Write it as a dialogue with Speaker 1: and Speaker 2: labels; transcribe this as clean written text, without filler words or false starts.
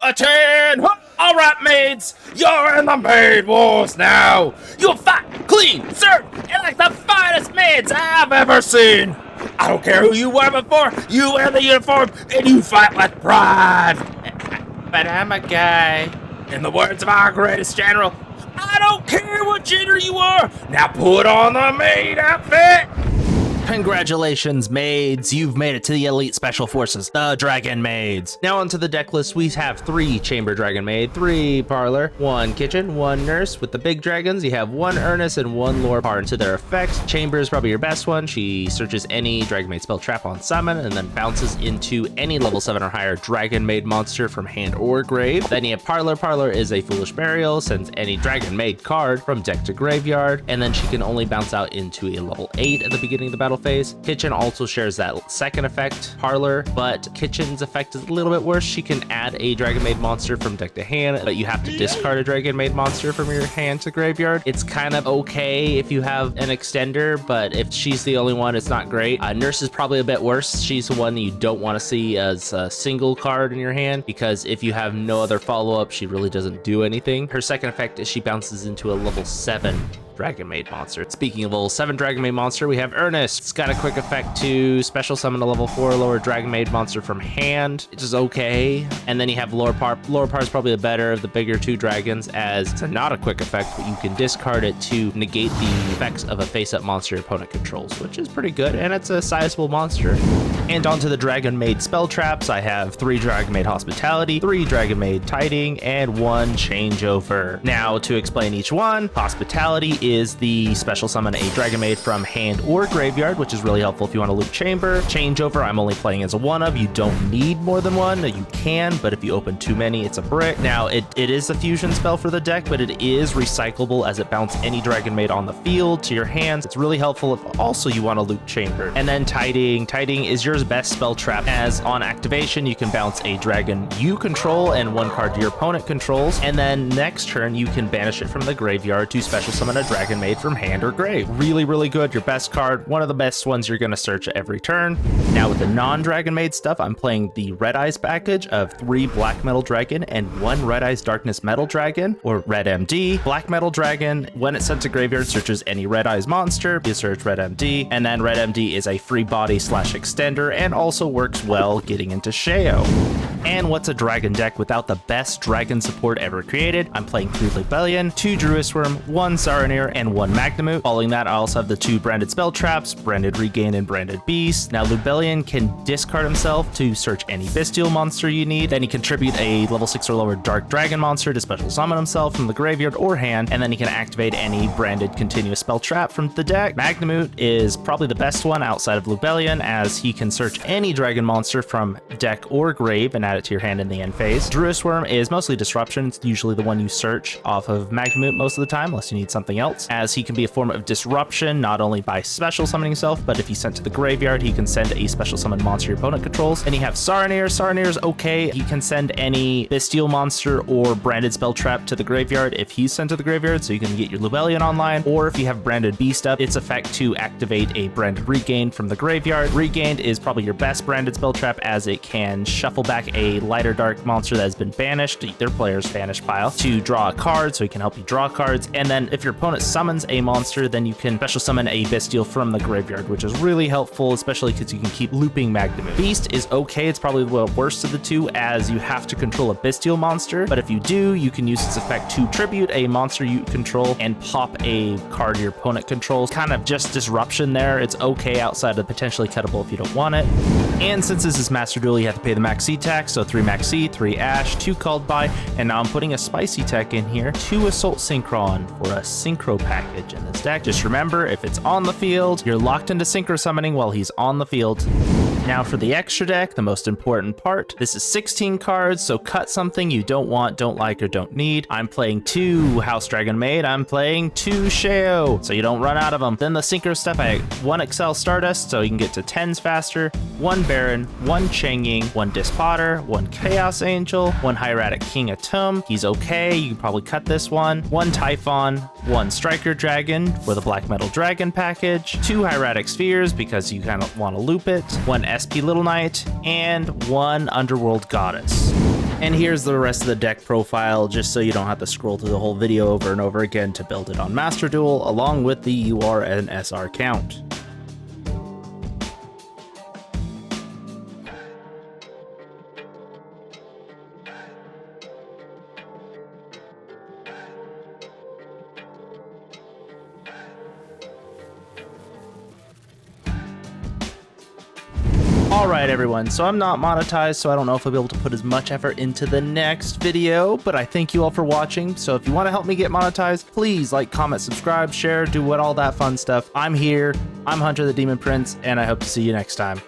Speaker 1: Platoon! Alright, maids, you're in the maid wars now! You'll fight, clean, serve, and like the finest maids I've ever seen! I don't care who you were before, you wear the uniform, and you fight with pride! But I'm a guy. In the words of our greatest general, I don't care what gender you are, now put on the maid outfit!
Speaker 2: Congratulations, maids! You've made it to the elite special forces, the Dragonmaids. Now onto the deck list, we have 3 chamber Dragonmaid, 3 parlor, 1 kitchen, 1 nurse. With the big dragons, you have 1 earnest and 1 lore part to their effects. Chamber is probably your best one. She searches any Dragonmaid spell trap on summon and then bounces into any level 7 or higher Dragonmaid monster from hand or grave. Then you have parlor. Parlor is a foolish burial, sends any Dragonmaid card from deck to graveyard, and then she can only bounce out into a level 8 at the beginning of the battle phase. Kitchen also shares that second effect, parlor, but kitchen's effect is a little bit worse. She can add a Dragonmaid monster from deck to hand, but you have to discard a Dragonmaid monster from your hand to graveyard. It's kind of okay if you have an extender, but if she's the only one, it's not great. Nurse is probably a bit worse. She's the one that you don't want to see as a single card in your hand, because if you have no other follow-up, she really doesn't do anything. Her second effect is she bounces into a level 7 Dragonmaid monster. Speaking of level 7 Dragonmaid monster, we have Ernest. It's got a quick effect to special summon a level 4 lower Dragonmaid monster from hand, which is okay. And then you have Lore Part. Lore Part is probably the better of the bigger 2 dragons, as it's not a quick effect, but you can discard it to negate the effects of a face-up monster your opponent controls, which is pretty good, and it's a sizable monster. And onto the Dragonmaid spell traps, I have 3 Dragonmaid Hospitality, 3 Dragonmaid Tiding, and 1 Changeover. Now, to explain each one, Hospitality is the special summon a Dragonmaid from hand or graveyard, which is really helpful if you want to loop chamber. Changeover, I'm only playing as a 1 of. You don't need more than 1. You can, but if you open too many, it's a brick. Now, it is a fusion spell for the deck, but it is recyclable as it bounces any Dragonmaid on the field to your hands. It's really helpful if also you want to loop chamber. And then Tiding. Tiding is your best spell trap, as on activation, you can bounce a dragon you control and 1 card your opponent controls, and then next turn, you can banish it from the graveyard to special summon a Dragonmaid from hand or grave. Really, really good. Your best card. One of the best ones you're going to search every turn. Now with the non-Dragonmaid stuff, I'm playing the Red Eyes package of 3 Black Metal Dragon and 1 Red Eyes Darkness Metal Dragon, or Red MD. Black Metal Dragon, when it's sent to graveyard, searches any Red Eyes monster. You search Red MD, and then Red MD is a free body / extender and also works well getting into Yu-gi-oh. And what's a dragon deck without the best dragon support ever created? I'm playing 3 Lubellion, 2 Druisworm, 1 Saronir, and 1 Magnamut. Following that, I also have the 2 branded spell traps, Branded Regain and Branded Beast. Now, Lubellion can discard himself to search any bestial monster you need. Then he can tribute a level 6 or lower Dark Dragon monster to special summon himself from the graveyard or hand, and then he can activate any branded continuous spell trap from the deck. Magnamut is probably the best one outside of Lubellion, as he can search any dragon monster from deck or grave and add it to your hand in the end phase. Druisworm is mostly disruption. It's usually the one you search off of Magnamut most of the time, unless you need something else, as he can be a form of disruption, not only by special summoning himself, but if he's sent to the graveyard, he can send a special summon monster your opponent controls. And you have Saronir. Saronir's okay. He can send any bestial monster or branded spell trap to the graveyard if he's sent to the graveyard, so you can get your Lubellion online, or if you have Branded Beast up, its effect to activate a Branded Regain from the graveyard. Regained is probably your best branded spell trap, as it can shuffle back a lighter dark monster that has been banished, their player's banished pile, to draw a card, so he can help you draw cards. And then if your opponent summons a monster, then you can special summon a bestial from the graveyard, which is really helpful, especially because you can keep looping Magnamut. Beast is okay. It's probably the worst of the 2, as you have to control a bestial monster, but if you do, you can use its effect to tribute a monster you control and pop a card your opponent controls. Kind of just disruption there. It's okay outside of potentially cuttable if you don't want it. And since this is Master Duel, you have to pay the Max C tax, so 3 Max C, 3 Ash, 2 Called By, and now I'm putting a spicy tech in here, 2 Assault Synchron for a Synchro package in this deck. Just remember, if it's on the field, you're locked into Synchro summoning while he's on the field. Now for the extra deck, the most important part. This is 16 cards, so cut something you don't want, don't like, or don't need. I'm playing 2 House Dragonmaid. I'm playing 2 Yu-gi-oh, so you don't run out of them. Then the Synchro stuff, I have 1 Excel Stardust, so you can get to 10s faster, 1 Baron, 1 Changing, 1 Dispotter, 1 Chaos Angel, 1 Hieratic King Atum. He's okay, you can probably cut this one. 1 Typhon, 1 Striker Dragon for the Black Metal Dragon package, 2 Hieratic Spheres because you kind of want to loop it, 1 SP Little Knight, and 1 Underworld Goddess. And here's the rest of the deck profile, just so you don't have to scroll through the whole video over and over again to build it on Master Duel, along with the UR and SR count. Alright everyone, so I'm not monetized, so I don't know if I'll be able to put as much effort into the next video, but I thank you all for watching. So if you want to help me get monetized, please like, comment, subscribe, share, do all that fun stuff. I'm here, I'm Hunter the Demon Prince, and I hope to see you next time.